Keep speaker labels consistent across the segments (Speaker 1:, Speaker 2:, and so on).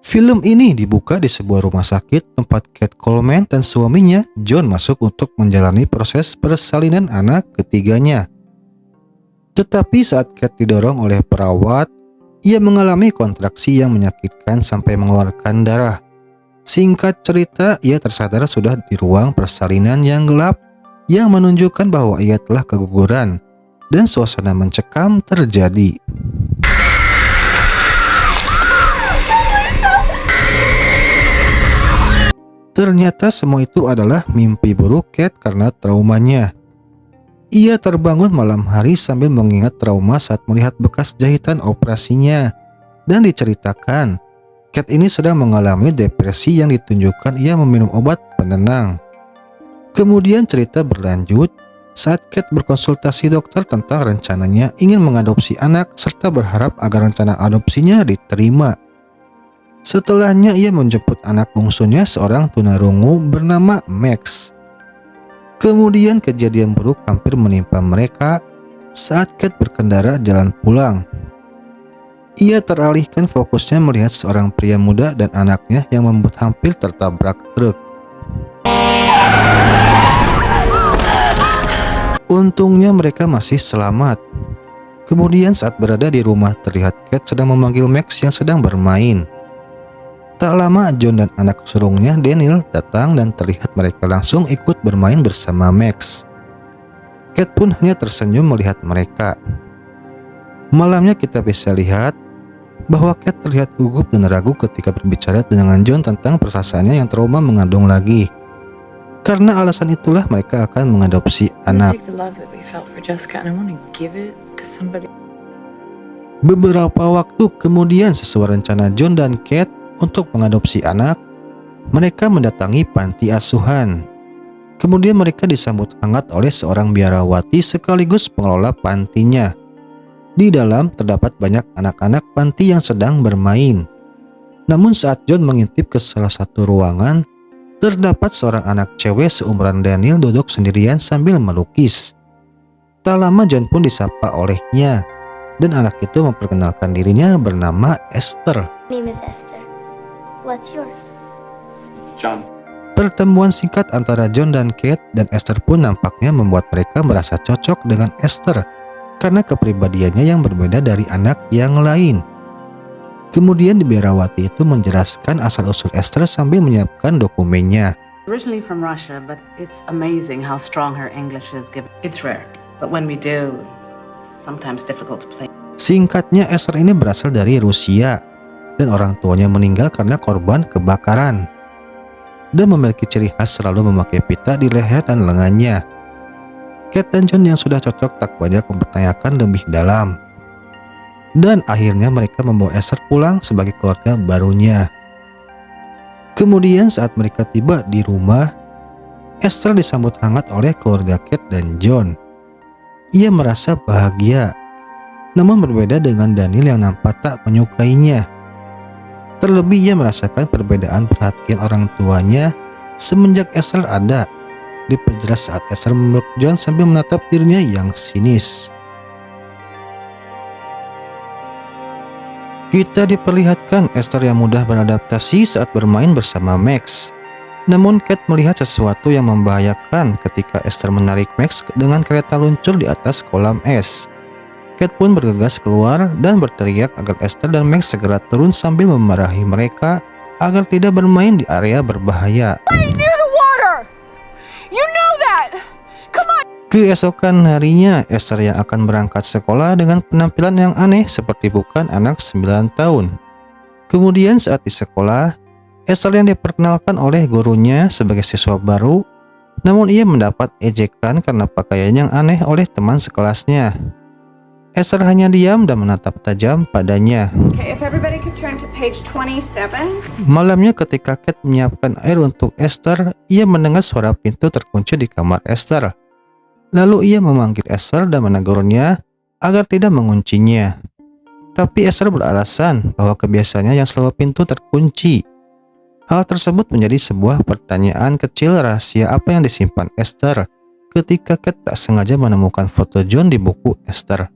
Speaker 1: Film ini dibuka di sebuah rumah sakit tempat Kate Coleman dan suaminya John masuk untuk menjalani proses persalinan anak ketiganya. Tetapi saat Kate didorong oleh perawat, ia mengalami kontraksi yang menyakitkan sampai mengeluarkan darah. Singkat cerita, ia tersadar sudah di ruang persalinan yang gelap yang menunjukkan bahwa ia telah keguguran dan suasana mencekam terjadi. Ternyata semua itu adalah mimpi buruk Kate karena traumanya. Ia terbangun malam hari sambil mengingat trauma saat melihat bekas jahitan operasinya. Dan diceritakan, Kate ini sedang mengalami depresi yang ditunjukkan ia meminum obat penenang. Kemudian cerita berlanjut saat Kate berkonsultasi dokter tentang rencananya ingin mengadopsi anak serta berharap agar rencana adopsinya diterima. Setelahnya ia menjemput anak bungsunya seorang tunarungu bernama Max. Kemudian kejadian buruk hampir menimpa mereka saat Kate berkendara jalan pulang. Ia teralihkan fokusnya melihat seorang pria muda dan anaknya yang membuat hampir tertabrak truk. Untungnya mereka masih selamat. Kemudian saat berada di rumah terlihat Kate sedang memanggil Max yang sedang bermain. Tak lama John dan anak sulungnya Daniel datang dan terlihat mereka langsung ikut bermain bersama Max. Kate pun hanya tersenyum melihat mereka. Malamnya kita bisa lihat bahwa Kate terlihat gugup dan ragu ketika berbicara dengan John tentang perasaannya yang trauma mengandung lagi. Karena alasan itulah mereka akan mengadopsi anak. Beberapa waktu kemudian sesuai rencana John dan Kate untuk mengadopsi anak, mereka mendatangi panti asuhan. Kemudian mereka disambut hangat oleh seorang biarawati sekaligus pengelola pantinya. Di dalam terdapat banyak anak-anak panti yang sedang bermain. Namun saat John mengintip ke salah satu ruangan, terdapat seorang anak cewek seumuran Daniel duduk sendirian sambil melukis. Tak lama John pun disapa olehnya, dan anak itu memperkenalkan dirinya bernama Esther.
Speaker 2: My name is Esther. What's yours?
Speaker 3: John.
Speaker 1: Pertemuan singkat antara John dan Kate dan Esther pun nampaknya membuat mereka merasa cocok dengan Esther karena kepribadiannya yang berbeda dari anak yang lain. Kemudian biarawati itu menjelaskan asal-usul Esther sambil menyiapkan dokumennya.
Speaker 4: Originally from Russia, but it's amazing how strong her English is. It's rare, but when we do, it's sometimes difficult to play.
Speaker 1: Singkatnya, Esther ini berasal dari Rusia dan orang tuanya meninggal karena korban kebakaran dan memiliki ciri khas selalu memakai pita di leher dan lengannya. Kate dan John yang sudah cocok tak banyak mempertanyakan lebih dalam. Dan akhirnya mereka membawa Esther pulang sebagai keluarga barunya. Kemudian saat mereka tiba di rumah, Esther disambut hangat oleh keluarga Kate dan John. Ia merasa bahagia, namun berbeda dengan Daniel yang nampak tak menyukainya. Terlebih ia merasakan perbedaan perhatian orang tuanya semenjak Esther ada. Diperjelas saat Esther memeluk John sambil menatap dirinya yang sinis. Kita diperlihatkan Esther yang mudah beradaptasi saat bermain bersama Max. Namun Kate melihat sesuatu yang membahayakan ketika Esther menarik Max dengan kereta luncur di atas kolam es. Kate pun bergegas keluar dan berteriak agar Esther dan Max segera turun sambil memarahi mereka agar tidak bermain di area berbahaya. Keesokan harinya, Esther yang akan berangkat sekolah dengan penampilan yang aneh seperti bukan anak 9 tahun. Kemudian saat di sekolah, Esther yang diperkenalkan oleh gurunya sebagai siswa baru, namun ia mendapat ejekan karena pakaian yang aneh oleh teman sekelasnya. Esther hanya diam dan menatap tajam padanya. Malamnya ketika Kate menyiapkan air untuk Esther, ia mendengar suara pintu terkunci di kamar Esther. Lalu ia memanggil Esther dan menegurnya agar tidak menguncinya. Tapi Esther beralasan bahwa kebiasaannya yang selalu pintu terkunci. Hal tersebut menjadi sebuah pertanyaan kecil rahasia apa yang disimpan Esther ketika Kate tak sengaja menemukan foto John di buku Esther.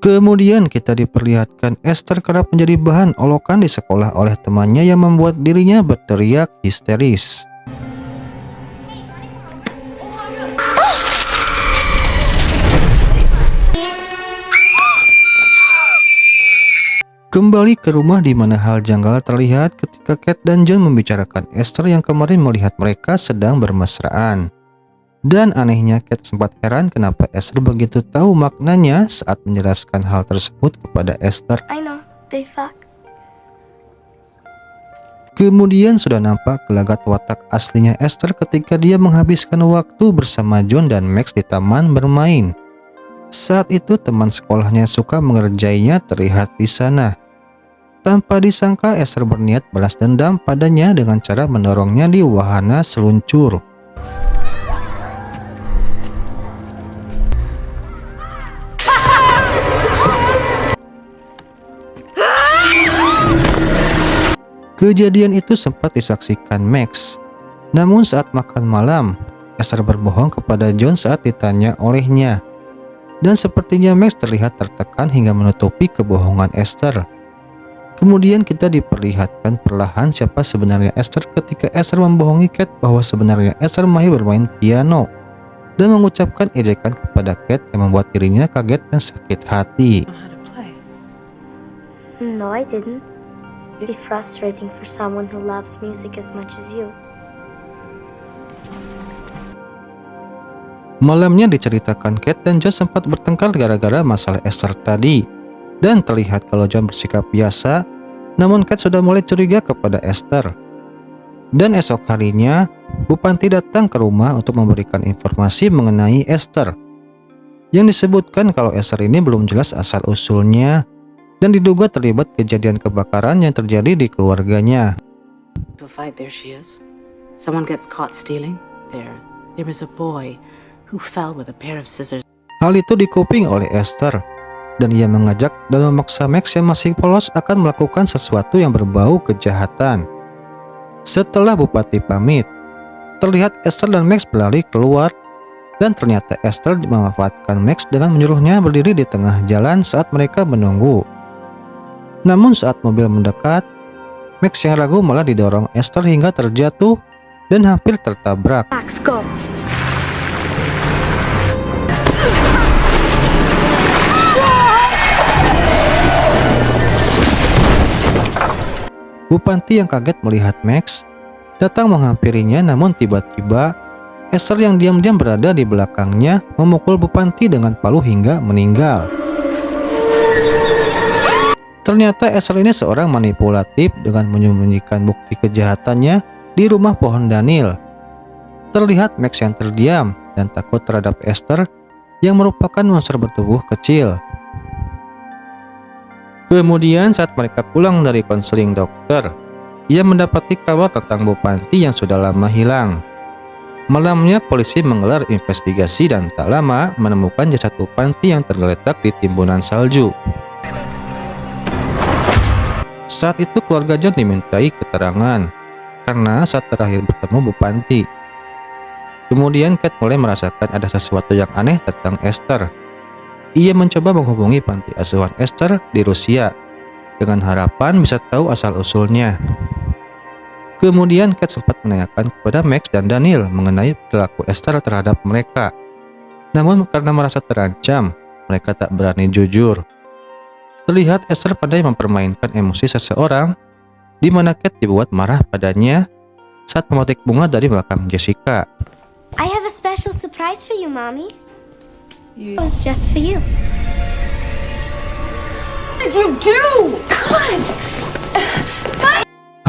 Speaker 1: Kemudian kita diperlihatkan Esther kerap menjadi bahan olokan di sekolah oleh temannya yang membuat dirinya berteriak histeris. Kembali ke rumah di mana hal janggal terlihat ketika Kate dan John membicarakan Esther yang kemarin melihat mereka sedang bermesraan. Dan anehnya Kate sempat heran kenapa Esther begitu tahu maknanya saat menjelaskan hal tersebut kepada Esther.
Speaker 2: I know, they fuck.
Speaker 1: Kemudian sudah nampak gelagat watak aslinya Esther ketika dia menghabiskan waktu bersama John dan Max di taman bermain. Saat itu teman sekolahnya suka mengerjainya terlihat di sana. Tanpa disangka Esther berniat balas dendam padanya dengan cara mendorongnya di wahana seluncur. Kejadian itu sempat disaksikan Max. Namun saat makan malam, Esther berbohong kepada John saat ditanya olehnya. Dan sepertinya Max terlihat tertekan hingga menutupi kebohongan Esther. Kemudian kita diperlihatkan perlahan siapa sebenarnya Esther ketika Esther membohongi Kate bahwa sebenarnya Esther mahir bermain piano dan mengucapkan ejekan kepada Kate yang membuat dirinya kaget dan sakit hati.
Speaker 4: Know how to play.
Speaker 2: No, I didn't. It'd be frustrating for someone who loves music as much as you.
Speaker 1: Malamnya diceritakan Kate dan John sempat bertengkar gara-gara masalah Esther tadi. Dan terlihat kalau John bersikap biasa, namun Kate sudah mulai curiga kepada Esther. Dan esok harinya, Bu Panti datang ke rumah untuk memberikan informasi mengenai Esther. Yang disebutkan kalau Esther ini belum jelas asal-usulnya dan diduga terlibat kejadian kebakaran yang terjadi di keluarganya.
Speaker 4: To fight, there she is. Someone gets caught stealing. There is a boy who fell with a pair of scissors.
Speaker 1: Hal itu dikuping oleh Esther. Dan ia mengajak dan memaksa Max yang masih polos akan melakukan sesuatu yang berbau kejahatan. Setelah Bupati pamit, terlihat Esther dan Max berlari keluar dan ternyata Esther memanfaatkan Max dengan menyuruhnya berdiri di tengah jalan saat mereka menunggu. Namun saat mobil mendekat, Max yang ragu malah didorong Esther hingga terjatuh dan hampir tertabrak.
Speaker 2: Max, go.
Speaker 1: Bu Panti yang kaget melihat Max datang menghampirinya, namun tiba-tiba Esther yang diam-diam berada di belakangnya memukul Bu Panti dengan palu hingga meninggal. Ternyata Esther ini seorang manipulatif dengan menyembunyikan bukti kejahatannya di rumah pohon Daniel. Terlihat Max yang terdiam dan takut terhadap Esther yang merupakan monster bertubuh kecil. Kemudian saat mereka pulang dari konseling dokter, ia mendapati kabar tentang Bu Panti yang sudah lama hilang. Malamnya polisi menggelar investigasi dan tak lama menemukan jasad Bu Panti yang tergeletak di timbunan salju. Saat itu keluarga John dimintai keterangan karena saat terakhir bertemu Bu Panti. Kemudian Kate mulai merasakan ada sesuatu yang aneh tentang Esther. Ia mencoba menghubungi panti asuhan Esther di Rusia dengan harapan bisa tahu asal-usulnya. Kemudian Kate sempat menanyakan kepada Max dan Daniel mengenai perilaku Esther terhadap mereka. Namun karena merasa terancam, mereka tak berani jujur. Terlihat Esther pandai mempermainkan emosi seseorang, di mana Kate dibuat marah padanya saat memetik bunga dari makam Jessica.
Speaker 2: I have a special surprise for you, Mommy. It was just for you.
Speaker 4: What did you do? God!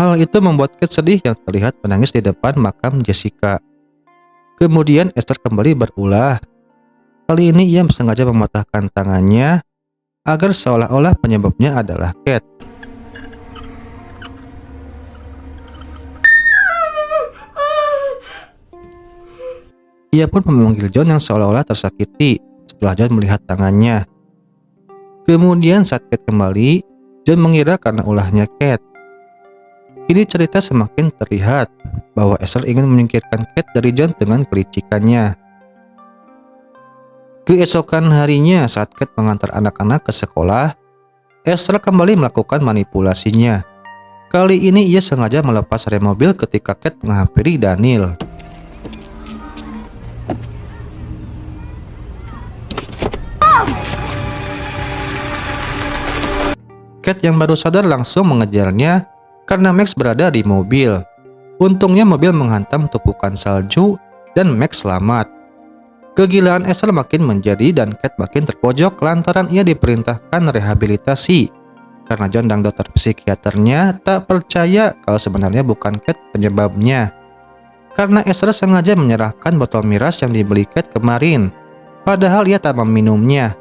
Speaker 1: Hal itu membuat Kate sedih yang terlihat menangis di depan makam Jessica. Kemudian Esther kembali berulah. Kali ini ia sengaja mematahkan tangannya agar seolah-olah penyebabnya adalah Kate. Ia pun memanggil John yang seolah-olah tersakiti setelah John melihat tangannya. Kemudian saat Kate kembali, John mengira karena ulahnya Kate. Kini cerita semakin terlihat bahwa Esther ingin menyingkirkan Kate dari John dengan kelicikannya. Keesokan harinya saat Kate mengantar anak-anak ke sekolah, Esther kembali melakukan manipulasinya. Kali ini ia sengaja melepas rem mobil ketika Kate menghampiri Daniel. Kate yang baru sadar langsung mengejarnya karena Max berada di mobil. Untungnya mobil menghantam tumpukan salju dan Max selamat. Kegilaan Esther makin menjadi dan Kate makin terpojok lantaran ia diperintahkan rehabilitasi karena John dan dokter psikiaternya tak percaya kalau sebenarnya bukan Kate penyebabnya. Karena Esther sengaja menyerahkan botol miras yang dibeli Kate kemarin, padahal ia tak meminumnya.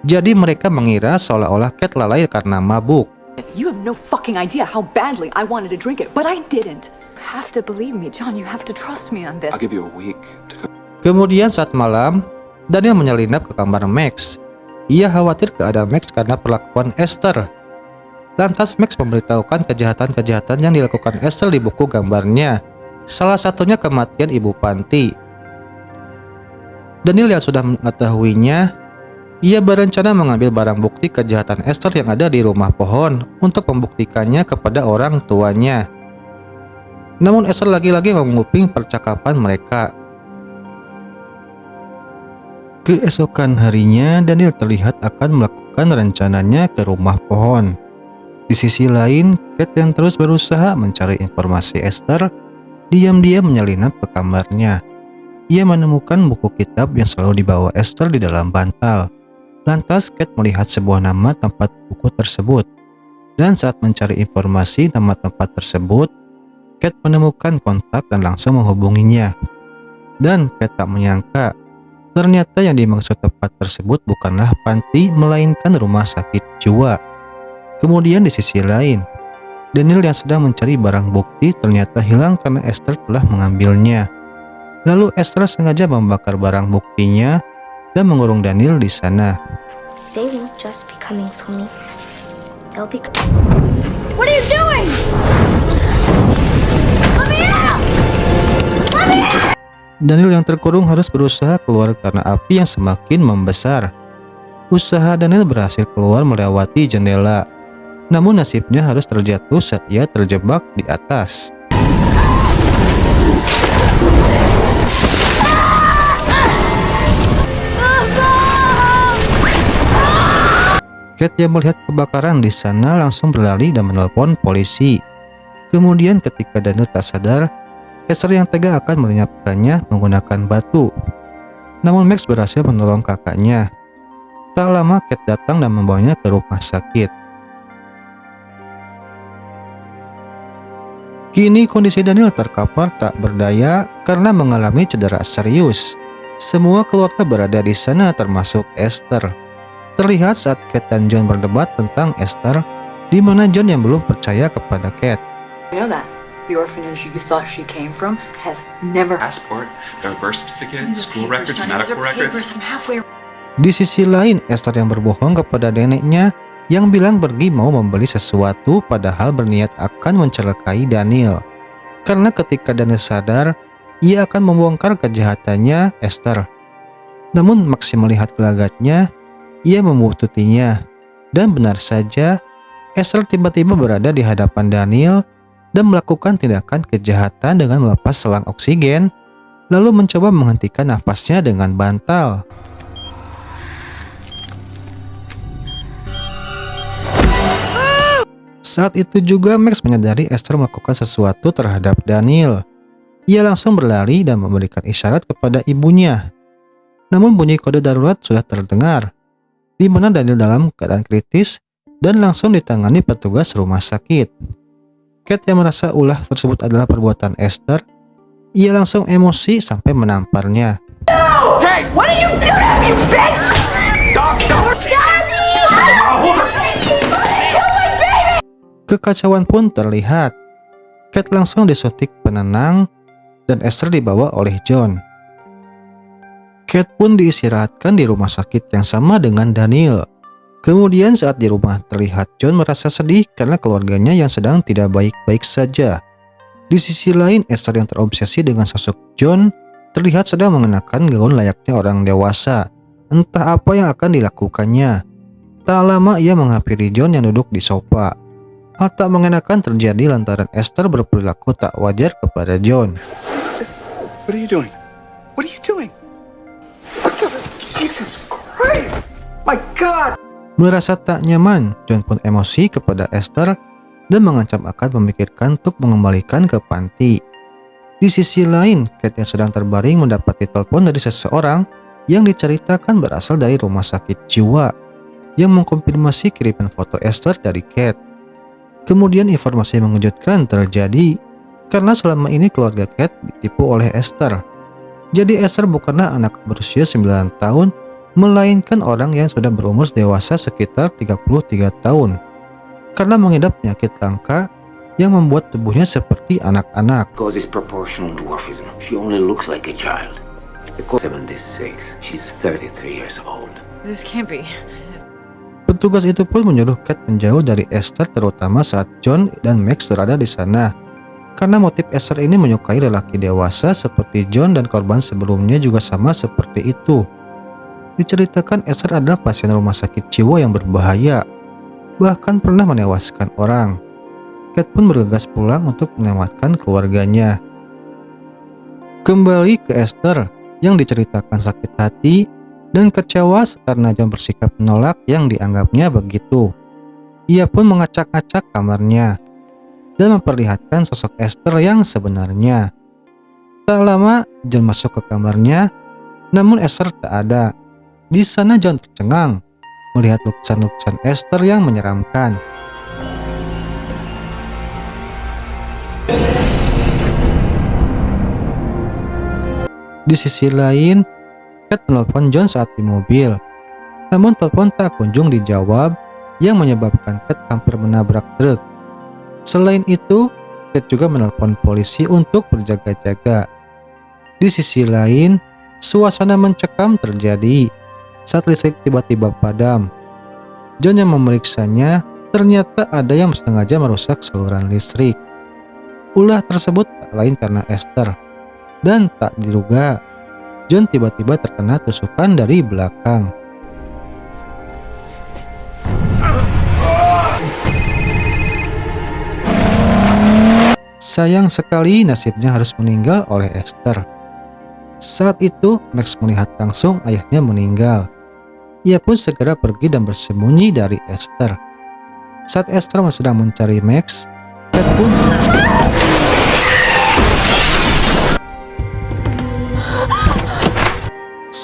Speaker 1: Jadi mereka mengira seolah-olah Kate lalai karena mabuk.
Speaker 3: You have no fucking idea how badly I wanted to drink it, but I didn't. You have to believe me, John. You have to trust me on this.
Speaker 5: I'll give you a week to
Speaker 1: Kemudian saat malam, Daniel menyelinap ke kamar Max. Ia khawatir keadaan Max karena perlakuan Esther. Lantas Max memberitahukan kejahatan-kejahatan yang dilakukan Esther di buku gambarnya. Salah satunya kematian ibu panti. Daniel yang sudah mengetahuinya, ia berencana mengambil barang bukti kejahatan Esther yang ada di rumah pohon untuk membuktikannya kepada orang tuanya. Namun Esther lagi-lagi menguping percakapan mereka. Keesokan harinya, Daniel terlihat akan melakukan rencananya ke rumah pohon. Di sisi lain, Kate yang terus berusaha mencari informasi Esther, diam-diam menyelinap ke kamarnya. Ia menemukan buku kitab yang selalu dibawa Esther di dalam bantal. Lantas Kate melihat sebuah nama tempat buku tersebut. Dan saat mencari informasi nama tempat tersebut, Kate menemukan kontak dan langsung menghubunginya. Dan Kate tak menyangka, ternyata yang dimaksud tempat tersebut bukanlah panti, melainkan rumah sakit jiwa. Kemudian di sisi lain, Daniel yang sedang mencari barang bukti ternyata hilang karena Esther telah mengambilnya. Lalu Esther sengaja membakar barang buktinya dan mengurung Daniel di sana.
Speaker 2: They won't just be coming for me. They'll be.
Speaker 6: What are you doing? Let me out! Let me out!
Speaker 1: Daniel yang terkurung harus berusaha keluar karena api yang semakin membesar. Usaha Daniel berhasil keluar melewati jendela. Namun nasibnya harus terjatuh saat ia terjebak di atas. Kate yang melihat kebakaran di sana langsung berlari dan menelpon polisi. Kemudian ketika Daniel tak sadar, Esther yang tega akan melenyapkannya menggunakan batu. Namun Max berhasil menolong kakaknya. Tak lama Kate datang dan membawanya ke rumah sakit. Kini kondisi Daniel terkapar tak berdaya karena mengalami cedera serius. Semua keluarga berada di sana termasuk Esther. Terlihat saat Kate dan John berdebat tentang Esther, di mana John yang belum percaya kepada Kate.
Speaker 3: You know that the orphanage you thought she came from has never.
Speaker 5: passport, their birth certificate, school records, medical records.
Speaker 3: I'm halfway.
Speaker 1: Di sisi lain, Esther yang berbohong kepada neneknya yang bilang pergi mau membeli sesuatu padahal berniat akan mencelakai Daniel. Karena ketika Daniel sadar, ia akan membongkar kejahatannya Esther. Namun Max melihat gelagatnya, ia membututinya. Dan benar saja, Esther tiba-tiba berada di hadapan Daniel dan melakukan tindakan kejahatan dengan melepas selang oksigen, lalu mencoba menghentikan nafasnya dengan bantal. Saat itu juga Max menyadari Esther melakukan sesuatu terhadap Daniel. Ia langsung berlari dan memberikan isyarat kepada ibunya. Namun bunyi kode darurat sudah terdengar, di mana Daniel dalam keadaan kritis dan langsung ditangani petugas rumah sakit. Kate yang merasa ulah tersebut adalah perbuatan Esther, ia langsung emosi sampai menamparnya.
Speaker 6: Hey! What are you doing, you bitch?
Speaker 5: Stop!
Speaker 1: Kekacauan pun terlihat. Kate langsung disuntik penenang dan Esther dibawa oleh John. Kate pun diistirahatkan di rumah sakit yang sama dengan Daniel. Kemudian saat di rumah terlihat John merasa sedih karena keluarganya yang sedang tidak baik-baik saja. Di sisi lain, Esther yang terobsesi dengan sosok John terlihat sedang mengenakan gaun layaknya orang dewasa. entah apa yang akan dilakukannya. Tak lama ia menghampiri John yang duduk di sofa. Hal tak mengenakan terjadi lantaran Esther berperilaku tak wajar kepada John.
Speaker 7: What are you doing? What are you doing? Jesus Christ! My God!
Speaker 1: Merasa tak nyaman, John pun emosi kepada Esther dan mengancam akan memikirkan untuk mengembalikan ke panti. Di sisi lain, Kate yang sedang terbaring mendapati telepon dari seseorang yang diceritakan berasal dari rumah sakit jiwa yang mengkonfirmasi kiriman foto Esther dari Kate. Kemudian informasi mengejutkan terjadi karena selama ini keluarga Kate ditipu oleh Esther. Jadi Esther bukanlah anak berusia 9 tahun, melainkan orang yang sudah berumur dewasa sekitar 33 tahun. Karena mengidap penyakit langka yang membuat tubuhnya seperti anak-anak.
Speaker 8: Causes proportional dwarfism. She only looks like a child. Because 76. She's 33 years old.
Speaker 3: This can't be.
Speaker 1: Petugas itu pun menyuruh Kate menjauh dari Esther, terutama saat John dan Max berada di sana. Karena motif Esther ini menyukai lelaki dewasa seperti John dan korban sebelumnya juga sama seperti itu. Diceritakan Esther adalah pasien rumah sakit jiwa yang berbahaya, bahkan pernah menewaskan orang. Kate pun bergegas pulang untuk menyelamatkan keluarganya. Kembali ke Esther yang diceritakan sakit hati dan kecewa karena John bersikap menolak yang dianggapnya begitu. Ia pun mengacak-acak kamarnya dan memperlihatkan sosok Esther yang sebenarnya. Tak lama John masuk ke kamarnya, namun Esther tak ada. Di sana John tercengang melihat lukisan-lukisan Esther yang menyeramkan. Di sisi lain, Kate menelpon John saat di mobil. Namun telepon tak kunjung dijawab yang menyebabkan Kate hampir menabrak truk. Selain itu, Kate juga menelpon polisi untuk berjaga-jaga. Di sisi lain, suasana mencekam terjadi saat listrik tiba-tiba padam. John yang memeriksanya ternyata ada yang sengaja merusak saluran listrik. Ulah tersebut tak lain karena Esther. Dan tak diduga, John tiba-tiba terkena tusukan dari belakang. Sayang sekali nasibnya harus meninggal oleh Esther. Saat itu Max melihat langsung ayahnya meninggal. Ia pun segera pergi dan bersembunyi dari Esther. Saat Esther sedang mencari Max, Kate pun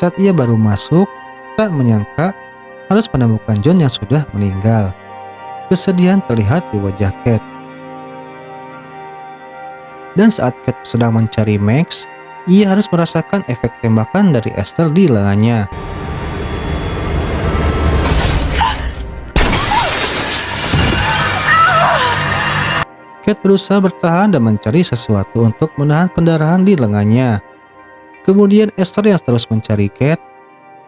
Speaker 1: saat ia baru masuk, tak menyangka harus menemukan John yang sudah meninggal. Kesedihan terlihat di wajah Kate. Dan saat Kate sedang mencari Max, ia harus merasakan efek tembakan dari Esther di lengannya. Kate berusaha bertahan dan mencari sesuatu untuk menahan pendarahan di lengannya. Kemudian Esther yang terus mencari Kate,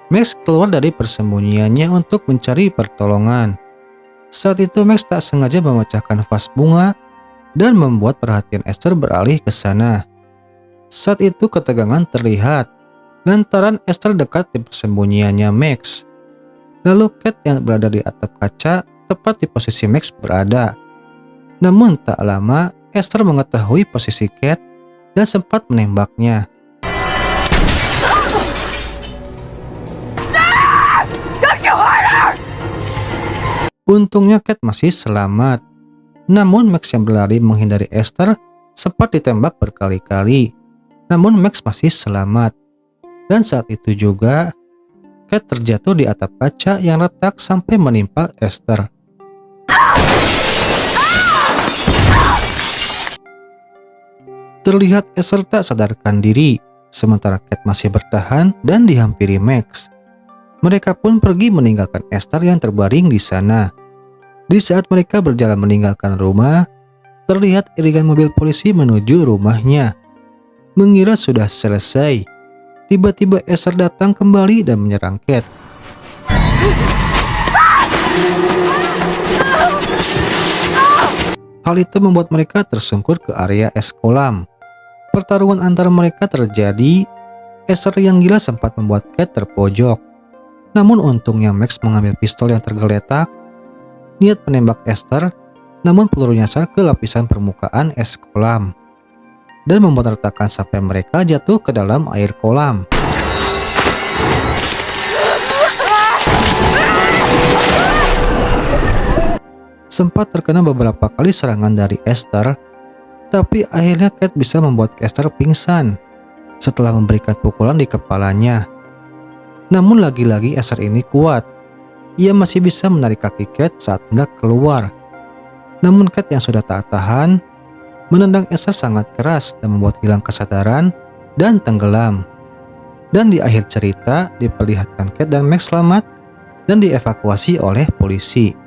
Speaker 1: Max keluar dari persembunyiannya untuk mencari pertolongan. Saat itu Max tak sengaja memecahkan vas bunga dan membuat perhatian Esther beralih ke sana. Saat itu ketegangan terlihat lantaran Esther dekat di persembunyiannya Max. Lalu Kate yang berada di atap kaca tepat di posisi Max berada. Namun tak lama Esther mengetahui posisi Kate dan sempat menembaknya. Untungnya Kate masih selamat. Namun Max yang berlari menghindari Esther sempat ditembak berkali-kali. Namun Max masih selamat. Dan saat itu juga Kate terjatuh di atap kaca yang retak sampai menimpa Esther. Terlihat Esther tak sadarkan diri, sementara Kate masih bertahan dan dihampiri Max. Mereka pun pergi meninggalkan Esther yang terbaring di sana. Di saat mereka berjalan meninggalkan rumah, terlihat iringan mobil polisi menuju rumahnya. Mengira sudah selesai, tiba-tiba Esther datang kembali dan menyerang Kate. Hal itu membuat mereka tersungkur ke area es kolam. Pertarungan antara mereka terjadi. Esther yang gila sempat membuat Kate terpojok. Namun untungnya Max mengambil pistol yang tergeletak, niat menembak Esther, namun peluru nyasar ke lapisan permukaan es kolam dan membuat retakan sampai mereka jatuh ke dalam air kolam. Sempat terkena beberapa kali serangan dari Esther, tapi akhirnya Kate bisa membuat Esther pingsan setelah memberikan pukulan di kepalanya. Namun lagi-lagi Esther ini kuat. Ia masih bisa menarik kaki Kate saat hendak keluar. Namun Kate yang sudah tak tahan, menendang Esther sangat keras dan membuat hilang kesadaran dan tenggelam. Dan di akhir cerita diperlihatkan Kate dan Max selamat dan dievakuasi oleh polisi.